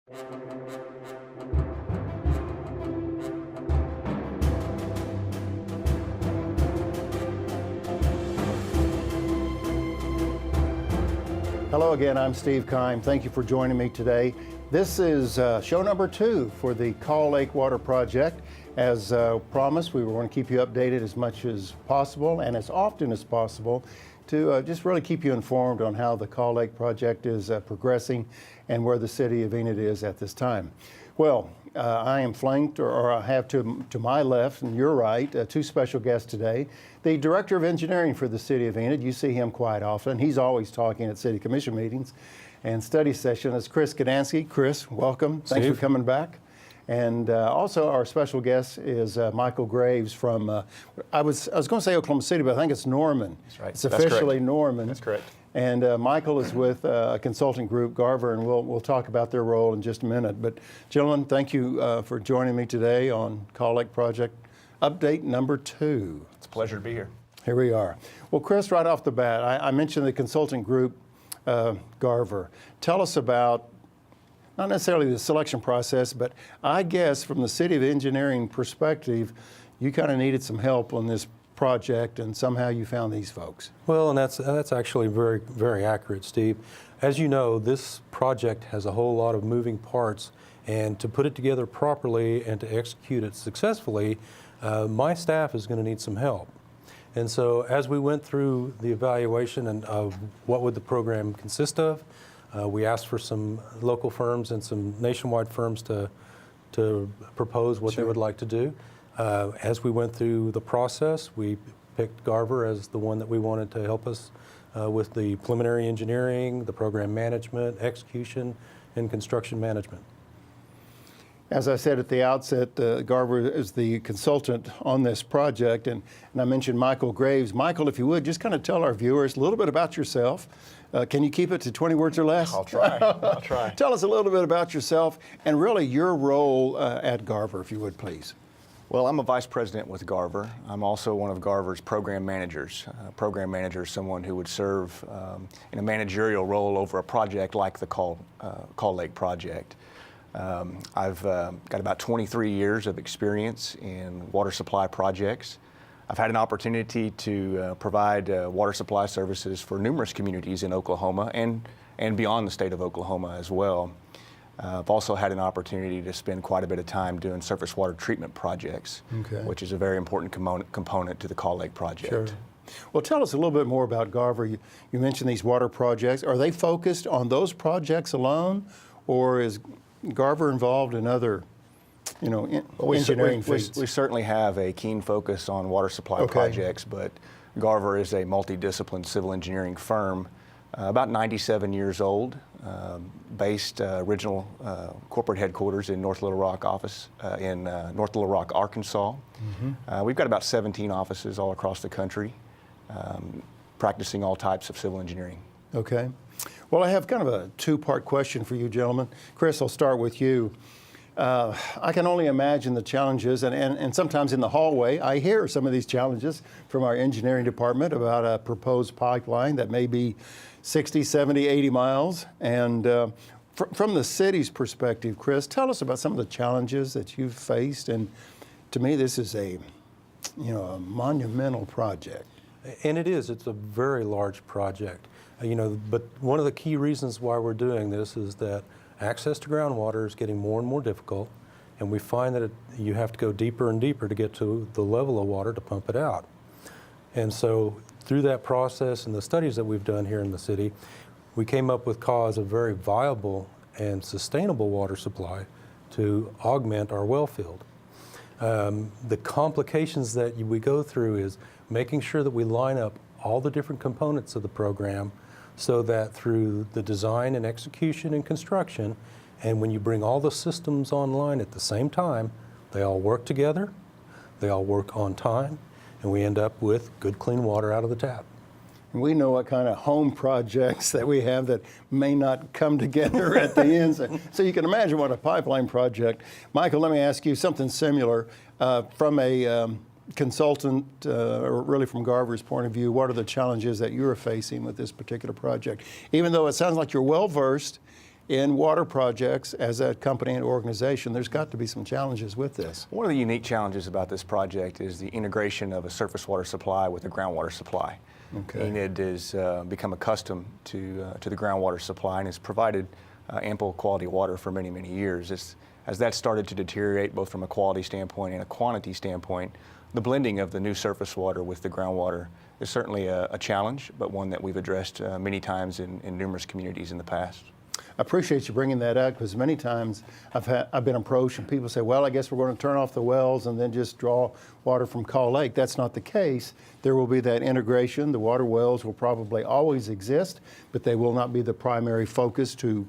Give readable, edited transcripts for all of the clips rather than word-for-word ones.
Hello again, I'm Steve Kime. Thank you for joining me today. This is show number 2 for the Kaw Lake Water Project. As promised, we want to keep you updated as much as possible and as often as possible to just really keep you informed on how the Kaw Lake Project is progressing and where the city of Enid is at this time. Well, I am flanked, or I have to my left and your right, 2 special guests today. The Director of Engineering for the City of Enid, you see him quite often. He's always talking at City Commission meetings and study sessions. Chris Gdanski. Chris, welcome. Steve. Thanks for coming back. And also our special guest is Michael Graves from, I was going to say Oklahoma City, but I think it's Norman. That's right. It's officially Norman. That's correct. And Michael is with a consulting group, Garver, and we'll talk about their role in just a minute. But gentlemen, thank you for joining me today on Kaw Lake Project Update number 2. It's a pleasure to be here. Here we are. Well, Chris, right off the bat, I mentioned the consulting group, Garver. Tell us about, not necessarily the selection process, but I guess from the City of Engineering perspective, you kind of needed some help on this project, and somehow you found these folks. Well, and that's actually very, very accurate, Steve. As you know, this project has a whole lot of moving parts, and to put it together properly and to execute it successfully, my staff is going to need some help. And so as we went through the evaluation and of what would the program consist of, we asked for some local firms and some nationwide firms to propose what they would like to do. As we went through the process, we picked Garver as the one that we wanted to help us with the preliminary engineering, the program management, execution, and construction management. As I said at the outset, Garver is the consultant on this project, and I mentioned Michael Graves. Michael, if you would, just kind of tell our viewers a little bit about yourself. Can you keep it to 20 words or less? I'll try. I'll try. Tell us a little bit about yourself and really your role at Garver, if you would, please. Well, I'm a vice president with Garver. I'm also one of Garver's program managers. Program manager is someone who would serve in a managerial role over a project like the Kaw Lake project. I've got about 23 years of experience in water supply projects. I've had an opportunity to provide water supply services for numerous communities in Oklahoma and beyond the state of Oklahoma as well. I've also had an opportunity to spend quite a bit of time doing surface water treatment projects, which is a very important component to the Kaw Lake project. Sure. Well, tell us a little bit more about Garver. You mentioned these water projects. Are they focused on those projects alone, or is Garver involved in other, engineering feats? We certainly have a keen focus on water supply projects, but Garver is a multidisciplined civil engineering firm, about 97 years old, based original corporate headquarters in North Little Rock office in North Little Rock, Arkansas. We've got about 17 offices all across the country, practicing all types of civil engineering. Okay. Well, I have kind of a 2-part question for you, gentlemen. Chris, I'll start with you. I can only imagine the challenges, and sometimes in the hallway, I hear some of these challenges from our engineering department about a proposed pipeline that may be 60, 70, 80 miles. And from the city's perspective, Chris, tell us about some of the challenges that you've faced. And to me, this is a monumental project. And it is. It's a very large project. But one of the key reasons why we're doing this is that access to groundwater is getting more and more difficult, and we find that you have to go deeper and deeper to get to the level of water to pump it out. And so through that process and the studies that we've done here in the city, we came up with Kaw as a very viable and sustainable water supply to augment our well field. The complications that we go through is making sure that we line up all the different components of the program so that through the design and execution and construction, and when you bring all the systems online at the same time, they all work together, they all work on time, and we end up with good, clean water out of the tap. And we know what kind of home projects that we have that may not come together at the end. So you can imagine what a pipeline project. Michael, let me ask you something similar. From a consultant, or really from Garver's point of view, what are the challenges that you're facing with this particular project? Even though it sounds like you're well-versed in water projects as a company and organization, there's got to be some challenges with this. One of the unique challenges about this project is the integration of a surface water supply with a groundwater supply. Okay. Enid has become accustomed to the groundwater supply and has provided ample quality water for many, many years. As that started to deteriorate both from a quality standpoint and a quantity standpoint, the blending of the new surface water with the groundwater is certainly a challenge, but one that we've addressed many times in numerous communities in the past. I appreciate you bringing that up, because many times I've been approached and people say, well, I guess we're going to turn off the wells and then just draw water from Kaw Lake. That's not the case. There will be that integration. The water wells will probably always exist, but they will not be the primary focus to,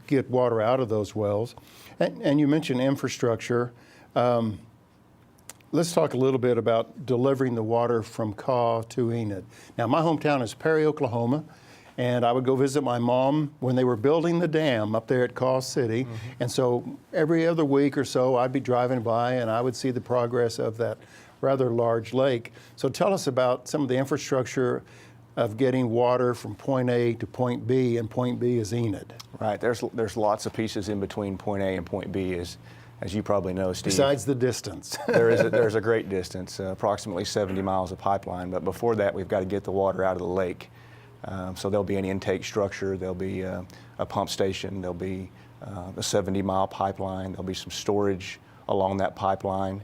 get water out of those wells. And you mentioned infrastructure. Let's talk a little bit about delivering the water from Kaw to Enid. Now, my hometown is Perry, Oklahoma. And I would go visit my mom when they were building the dam up there at Kaw City. Mm-hmm. And so every other week or so, I'd be driving by and I would see the progress of that rather large lake. So tell us about some of the infrastructure of getting water from point A to point B, and point B is Enid. Right, there's lots of pieces in between point A and point B, as you probably know, Steve. Besides the distance. there's a great distance, approximately 70 miles of pipeline, but before that we've got to get the water out of the lake. So there'll be an intake structure, there'll be a pump station, there'll be a 70-mile pipeline, there'll be some storage along that pipeline,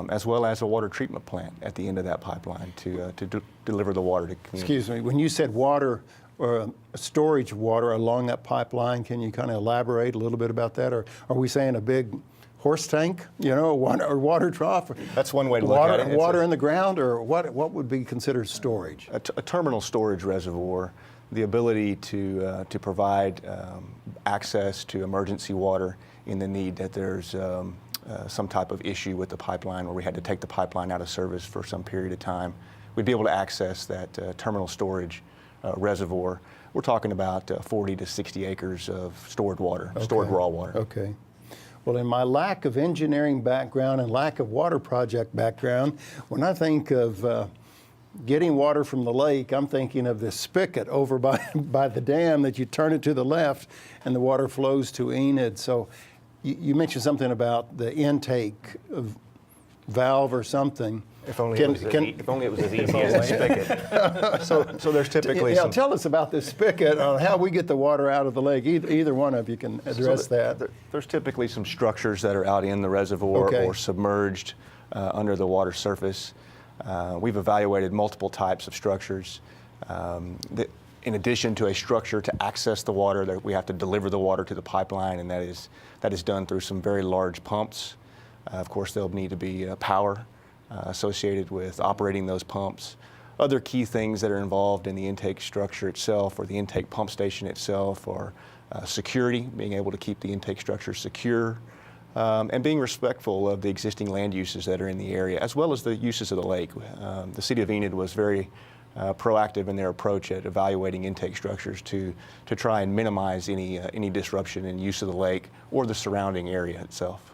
as well as a water treatment plant at the end of that pipeline to deliver the water to communities. Excuse me, when you said water, or storage of water along that pipeline, can you kind of elaborate a little bit about that? Or are we saying a big horse tank, or water trough? That's one way to look at it. Water in the ground, or what would be considered storage? A terminal storage reservoir, the ability to provide access to emergency water in the need that there's some type of issue with the pipeline where we had to take the pipeline out of service for some period of time. We'd be able to access that terminal storage reservoir. We're talking about 40 to 60 acres of stored water, stored raw water. Okay. Well, in my lack of engineering background and lack of water project background, when I think of getting water from the lake, I'm thinking of this spigot over by the dam that you turn it to the left and the water flows to Enid. So you mentioned something about the intake of valve or something. If only it was as easy as a spigot. So there's typically some... Tell us about this spigot on how we get the water out of the lake. Either one of you can address that. There's typically some structures that are out in the reservoir or submerged under the water surface. We've evaluated multiple types of structures. In addition to a structure to access the water, that we have to deliver the water to the pipeline, and that is done through some very large pumps. Of course, there'll need to be power associated with operating those pumps. Other key things that are involved in the intake structure itself, or the intake pump station itself, are security, being able to keep the intake structure secure, and being respectful of the existing land uses that are in the area, as well as the uses of the lake. The City of Enid was very proactive in their approach at evaluating intake structures to try and minimize any disruption in use of the lake or the surrounding area itself.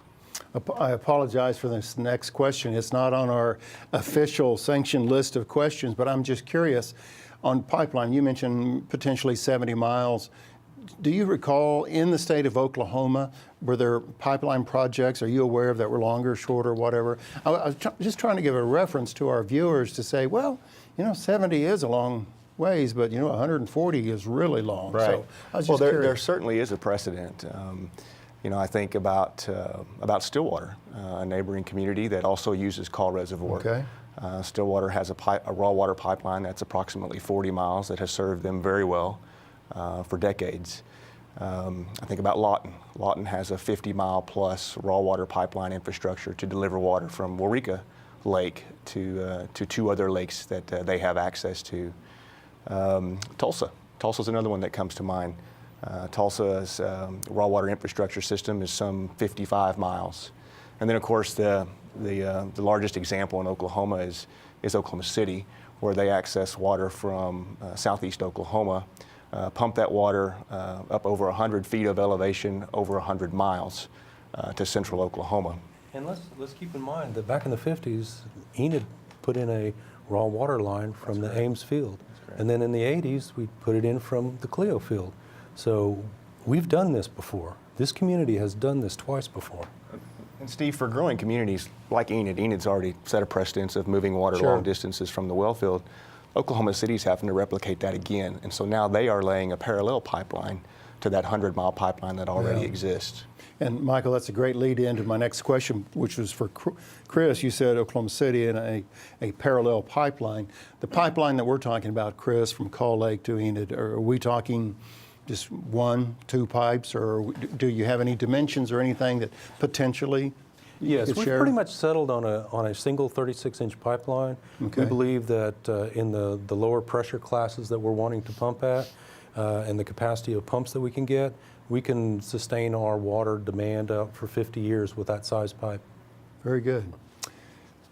I apologize for this next question. It's not on our official sanctioned list of questions, but I'm just curious. On pipeline, you mentioned potentially 70 miles. Do you recall in the state of Oklahoma, were there pipeline projects, are you aware of that were longer, shorter, whatever? I was just trying to give a reference to our viewers to say, well, 70 is a long ways, but 140 is really long. Right. So I was just curious. There certainly is a precedent. I think about Stillwater, a neighboring community that also uses Kaw Reservoir. Okay. Stillwater has a raw water pipeline that's approximately 40 miles that has served them very well for decades. I think about Lawton. Lawton has a 50-mile plus raw water pipeline infrastructure to deliver water from Waurika Lake to two other lakes that they have access to. Tulsa's another one that comes to mind. Tulsa's raw water infrastructure system is some 55 miles. And then, of course, the largest example in Oklahoma is Oklahoma City, where they access water from southeast Oklahoma, pump that water up over 100 feet of elevation, over 100 miles to central Oklahoma. And let's keep in mind that back in the 50s, Enid put in a raw water line from the Ames field. And then in the 80s, we put it in from the Clio field. So we've done this before. This community has done this twice before. And Steve, for growing communities like Enid, Enid's already set a precedence of moving water Sure. long distances from the well field. Oklahoma City's having to replicate that again. And so now they are laying a parallel pipeline to that 100-mile pipeline that already exists. And Michael, that's a great lead into my next question, which was for Chris. You said Oklahoma City and a parallel pipeline. The pipeline that we're talking about, Chris, from Kaw Lake to Enid, are we talking just 1, 2 pipes, or do you have any dimensions or anything that potentially Yes, could we've share? pretty much settled on a single 36-inch pipeline. Okay. We believe that in the lower pressure classes that we're wanting to pump at and the capacity of pumps that we can sustain our water demand out for 50 years with that size pipe. Very good.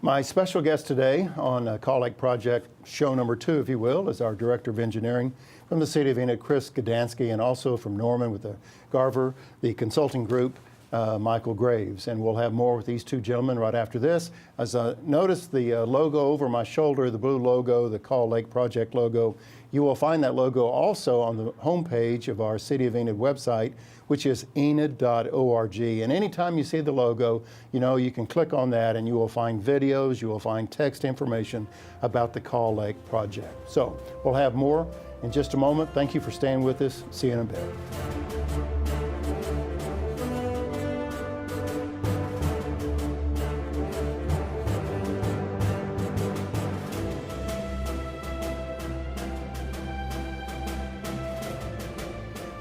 My special guest today on Kaw Lake Project, show number 2, if you will, is our Director of Engineering from the City of Enid, Chris Gdanski, and also from Norman with the Garver, the consulting group, Michael Graves. And we'll have more with these two gentlemen right after this. As I notice the logo over my shoulder, the blue logo, the Kaw Lake Project logo, you will find that logo also on the homepage of our City of Enid website, which is enid.org. And anytime you see the logo, you can click on that and you will find videos, you will find text information about the Kaw Lake Project. So we'll have more in just a moment. Thank you for staying with us. See you in a bit.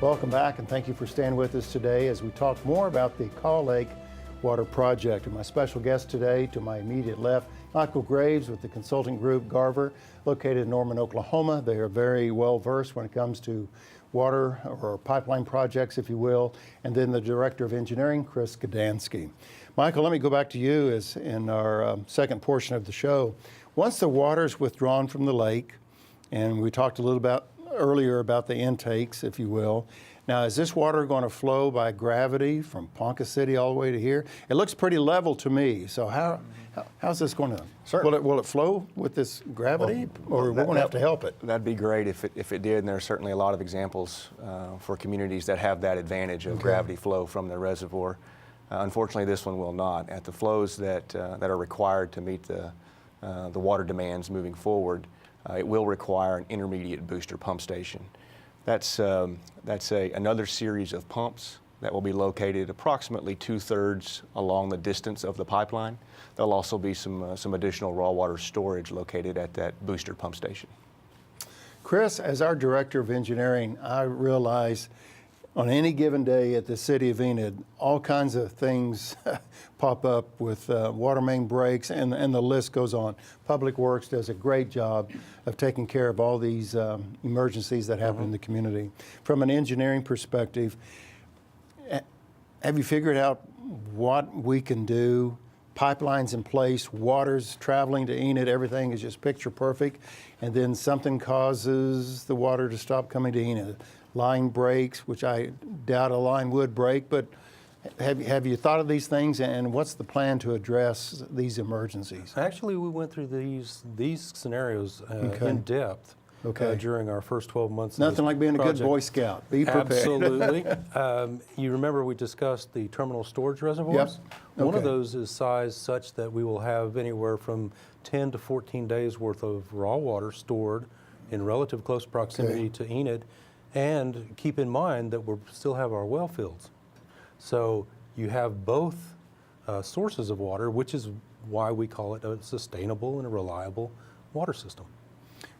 Welcome back, and thank you for staying with us today as we talk more about the Kaw Lake Water Project. And my special guest today, to my immediate left, Michael Graves with the consulting group Garver, located in Norman, Oklahoma. They are very well versed when it comes to water or pipeline projects, if you will. And then the Director of Engineering, Chris Gdanski. Michael, let me go back to you as in our second portion of the show. Once the water is withdrawn from the lake, and we talked a little about earlier about the intakes, if you will. Now, is this water going to flow by gravity from Ponca City all the way to here? It looks pretty level to me. So how's this going to? Sure. Will it flow with this gravity, or we're going to have to help it? That'd be great if it did, and there are certainly a lot of examples for communities that have that advantage of gravity flow from their reservoir. Unfortunately, this one will not. At the flows that are required to meet the water demands moving forward, it will require an intermediate booster pump station. That's another series of pumps that will be located approximately 2/3 along the distance of the pipeline. There'll also be some additional raw water storage located at that booster pump station. Chris, as our Director of Engineering, I realize on any given day at the City of Enid, all kinds of things pop up with water main breaks, and the list goes on. Public Works does a great job of taking care of all these emergencies that happen in the community. From an engineering perspective, have you figured out what we can do? Pipelines in place, water's traveling to Enid, everything is just picture perfect, and then something causes the water to stop coming to Enid. Line breaks, which I doubt a line would break, but have you thought of these things, and what's the plan to address these emergencies? Actually, we went through these scenarios in depth during our first 12 months. Nothing like being project. A good Boy Scout. Be prepared. Absolutely. You remember we discussed the terminal storage reservoirs? Yep. One of those is sized such that we will have anywhere from 10 to 14 days worth of raw water stored in relative close proximity to Enid. And keep in mind that we still have our well fields. So you have both sources of water, which is why we call it a sustainable and a reliable water system.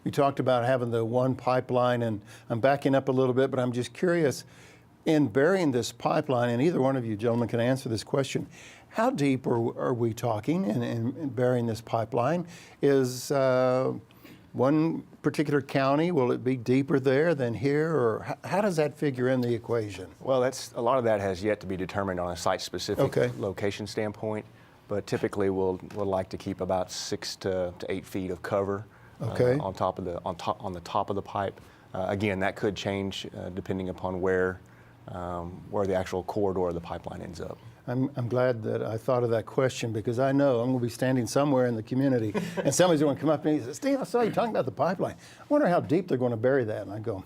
We talked about having the one pipeline, and I'm backing up a little bit, but I'm just curious, in burying this pipeline, and either one of you gentlemen can answer this question, how deep are we talking in burying this pipeline? Is one particular county, will it be deeper there than here, or how does that figure in the equation? Well, a lot of that has yet to be determined on a site-specific location standpoint, but typically we'll like to keep about 6 to 8 feet of cover on the top of the pipe. Again, that could change depending upon where the actual corridor of the pipeline ends up. I'm glad that I thought of that question, because I know I'm going to be standing somewhere in the community and somebody's going to come up to me and say, Steve, I saw you talking about the pipeline. I wonder how deep they're going to bury that. And I go,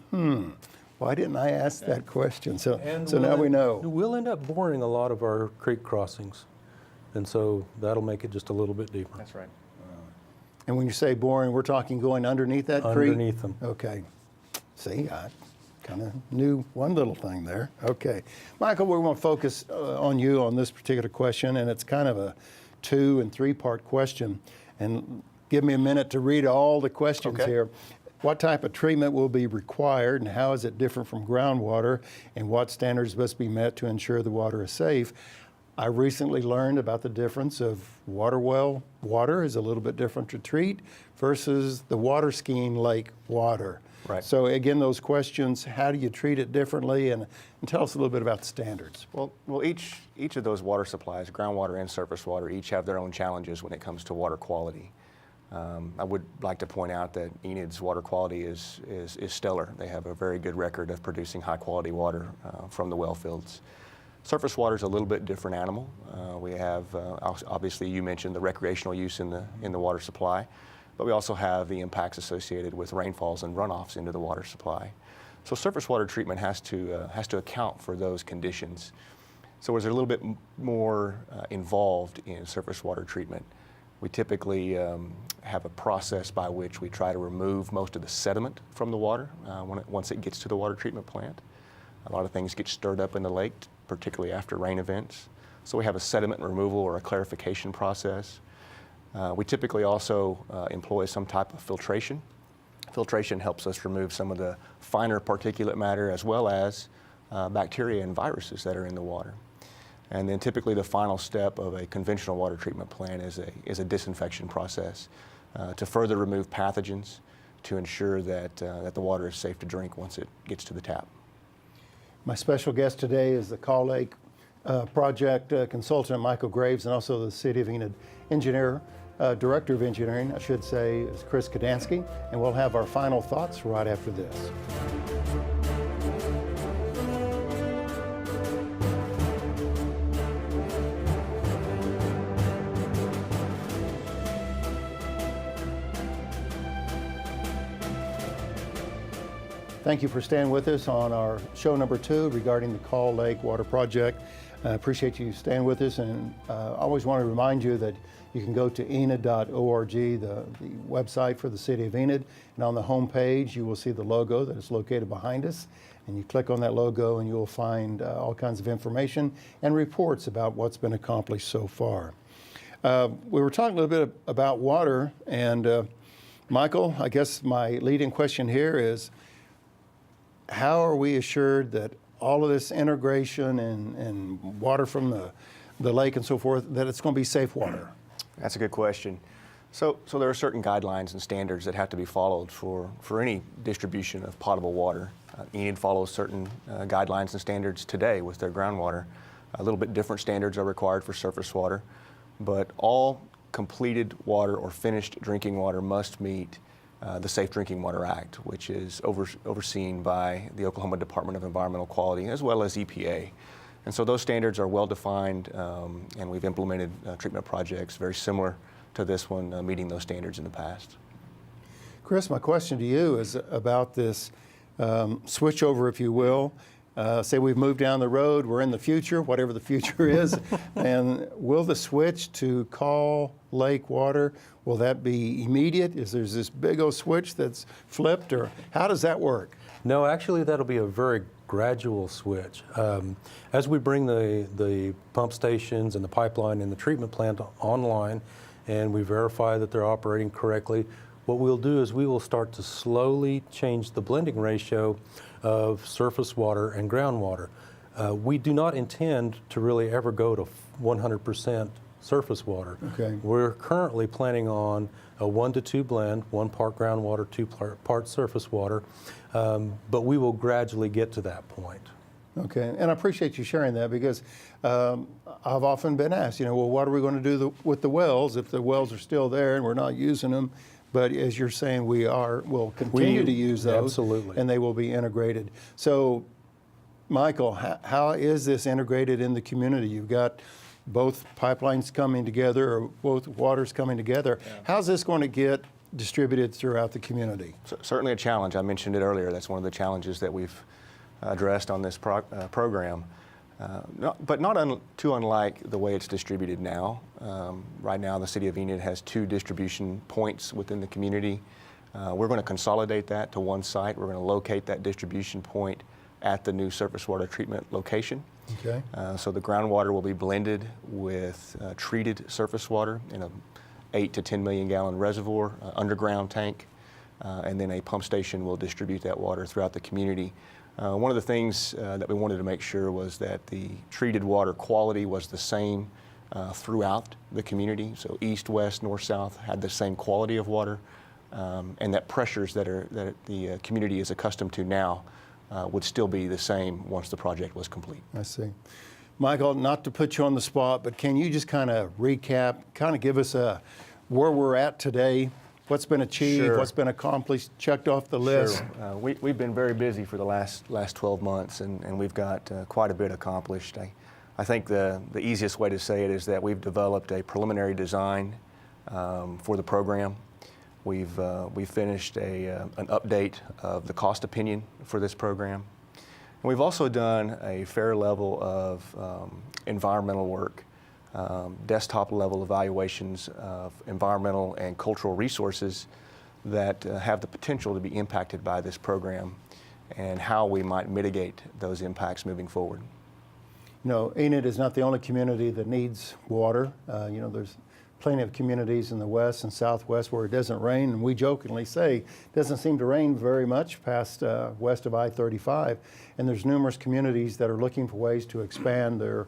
Why didn't I ask that question? So And now we know. We'll end up boring a lot of our creek crossings, and so that'll make it just a little bit deeper. That's right. And when you say boring, we're talking going underneath that creek? Underneath them. Okay. See, I kind of knew one little thing there. Okay. Michael, we want to focus on you on this particular question, and it's kind of a 2- and 3-part question. And give me a minute to read all the questions here. What type of treatment will be required, and how is it different from groundwater, and what standards must be met to ensure the water is safe? I recently learned about the difference of water well water is a little bit different to treat versus the water skiing lake water. Right. So again, those questions, how do you treat it differently, and tell us a little bit about the standards. Well, each of those water supplies, groundwater and surface water, each have their own challenges when it comes to water quality. I would like to point out that Enid's water quality is stellar. They have a very good record of producing high quality water from the well fields. Surface water is a little bit different animal. We have, obviously you mentioned the recreational use in the water supply, but we also have the impacts associated with rainfalls and runoffs into the water supply. So surface water treatment has to account for those conditions. So we're a little bit more involved in surface water treatment. We typically have a process by which we try to remove most of the sediment from the water once it gets to the water treatment plant. A lot of things get stirred up in the lake, particularly after rain events. So we have a sediment removal or a clarification process. We typically also employ some type of filtration. Filtration helps us remove some of the finer particulate matter as well as bacteria and viruses that are in the water. And then typically the final step of a conventional water treatment plant is a disinfection process to further remove pathogens to ensure that the water is safe to drink once it gets to the tap. My special guest today is the Kaw Lake project consultant Michael Graves, and also the City of Enid Director of Engineering, I should say, is Chris Gdanski, and we'll have our final thoughts right after this. Thank you for staying with us on our show number 2 regarding the Kaw Lake Water Project. I appreciate you staying with us, and I always want to remind you that you can go to enid.org, the website for the City of Enid, and on the home page you will see the logo that is located behind us, and you click on that logo and you will find all kinds of information and reports about what's been accomplished so far. We were talking a little bit about water, and Michael, I guess my leading question here is, how are we assured that all of this integration and water from the lake and so forth, that it's going to be safe water? That's a good question. So there are certain guidelines and standards that have to be followed for any distribution of potable water. Enid follows certain guidelines and standards today with their groundwater. A little bit different standards are required for surface water, but all completed water or finished drinking water must meet the Safe Drinking Water Act, which is overseen by the Oklahoma Department of Environmental Quality as well as EPA. And so those standards are well defined, and we've implemented treatment projects very similar to this one, meeting those standards in the past. Chris, my question to you is about this switchover, if you will. Say we've moved down the road, we're in the future, whatever the future is, and will the switch to Kaw Lake water, will that be immediate? Is there this big old switch that's flipped, or how does that work? No, actually that'll be a very gradual switch. As we bring the pump stations and the pipeline and the treatment plant online and we verify that they're operating correctly, what we'll do is we will start to slowly change the blending ratio of surface water and groundwater. We do not intend to really ever go to 100% surface water. Okay. We're currently planning on a 1-to-2 blend, 1 part groundwater, 2 part surface water, but we will gradually get to that point. Okay, and I appreciate you sharing that, because I've often been asked, well, what are we going to do with the wells if the wells are still there and we're not using them? But as you're saying, we'll continue to use those. Absolutely. And they will be integrated. So, Michael, how is this integrated in the community? You've got both pipelines coming together, or both waters coming together. Yeah. How's this going to get distributed throughout the community? Certainly a challenge. I mentioned it earlier. That's one of the challenges that addressed on this program. But not too unlike the way it's distributed now. Right now, the City of Enid has 2 distribution points within the community. We're going to consolidate that to one site. We're going to locate that distribution point at the new surface water treatment location. Okay. So the groundwater will be blended with treated surface water in a 8 to 10 million gallon reservoir, underground tank, and then a pump station will distribute that water throughout the community. One of the things that we wanted to make sure was that the treated water quality was the same throughout the community. So east, west, north, south had the same quality of water, and that pressures that the community is accustomed to now would still be the same once the project was complete. I see. Michael, not to put you on the spot, but can you just kind of recap, kind of give us where we're at today, what's been achieved, Sure. what's been accomplished, checked off the list? Sure. We've been very busy for the last 12 months, and we've got quite a bit accomplished. I think the easiest way to say it is that we've developed a preliminary design for the program. We've finished an update of the cost opinion for this program. And we've also done a fair level of environmental work, desktop level evaluations of environmental and cultural resources that have the potential to be impacted by this program and how we might mitigate those impacts moving forward. You know, Enid is not the only community that needs water. You know, there's plenty of communities in the west and southwest where it doesn't rain, and we jokingly say it doesn't seem to rain very much past west of I-35, and there's numerous communities that are looking for ways to expand their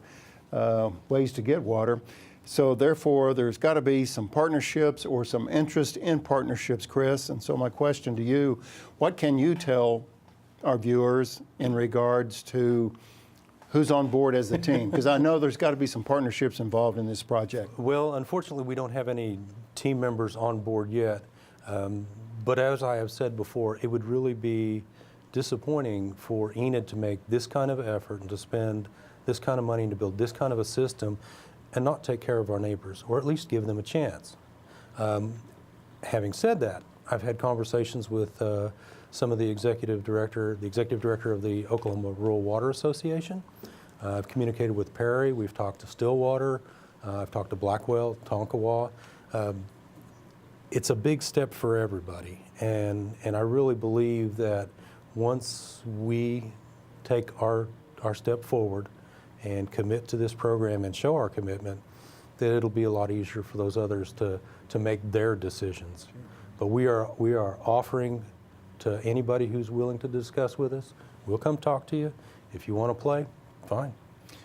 ways to get water. So therefore, there's got to be some partnerships or some interest in partnerships, Chris. And so my question to you, what can you tell our viewers in regards to who's on board as a team? Because I know there's got to be some partnerships involved in this project. Well, unfortunately, we don't have any team members on board yet. But as I have said before, it would really be disappointing for Enid to make this kind of effort and to spend this kind of money and to build this kind of a system and not take care of our neighbors, or at least give them a chance. Having said that, I've had conversations with some of the executive director of the Oklahoma Rural Water Association. I've communicated with Perry. We've talked to Stillwater. I've talked to Blackwell, Tonkawa. It's a big step for everybody, and I really believe that once we take our step forward and commit to this program and show our commitment, that it'll be a lot easier for those others to make their decisions. But we are offering to anybody who's willing to discuss with us. We'll come talk to you. If you want to play, fine.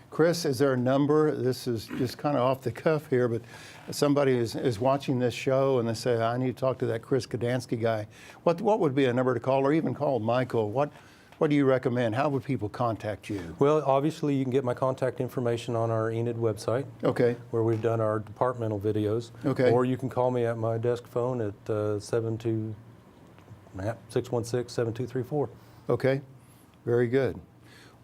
Chris, is there a number? This is just kind of off the cuff here, but somebody is watching this show and they say, I need to talk to that Chris Gdanski guy. What would be a number to call, or even call Michael? What do you recommend? How would people contact you? Well, obviously you can get my contact information on our Enid website. Okay. Where we've done our departmental videos. Okay. Or you can call me at my desk phone at 616-7234. Okay, very good.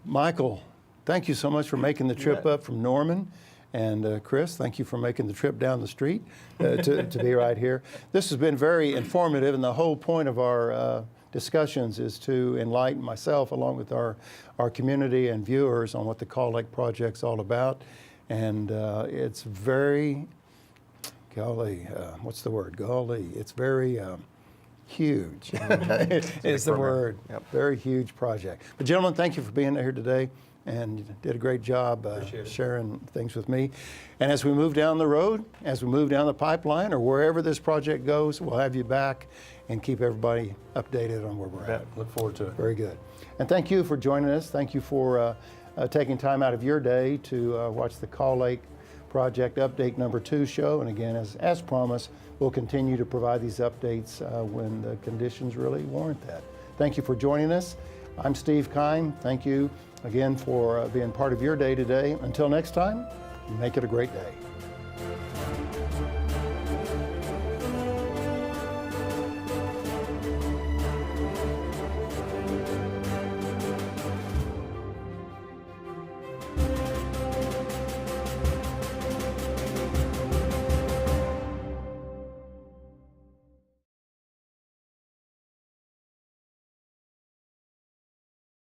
Michael, thank you so much for making the trip up from Norman. And Chris, thank you for making the trip down the street to be right here. This has been very informative, and the whole point of our discussions is to enlighten myself along with our community and viewers on what the Kaw Lake Project's all about. And it's very, what's the word? It's very huge. It's the word. Yep. Very huge project. But gentlemen, thank you for being here today, and you did a great job sharing things with me. And as we move down the road, as we move down the pipeline, or wherever this project goes, we'll have you back and keep everybody updated on where we're at. Look forward to it. Very good. And thank you for joining us. Thank you for taking time out of your day to watch the Kaw Lake Project Update number 2 show. And again, as promised, we'll continue to provide these updates when the conditions really warrant that. Thank you for joining us. I'm Steve Kime. Thank you again for being part of your day today. Until next time, make it a great day.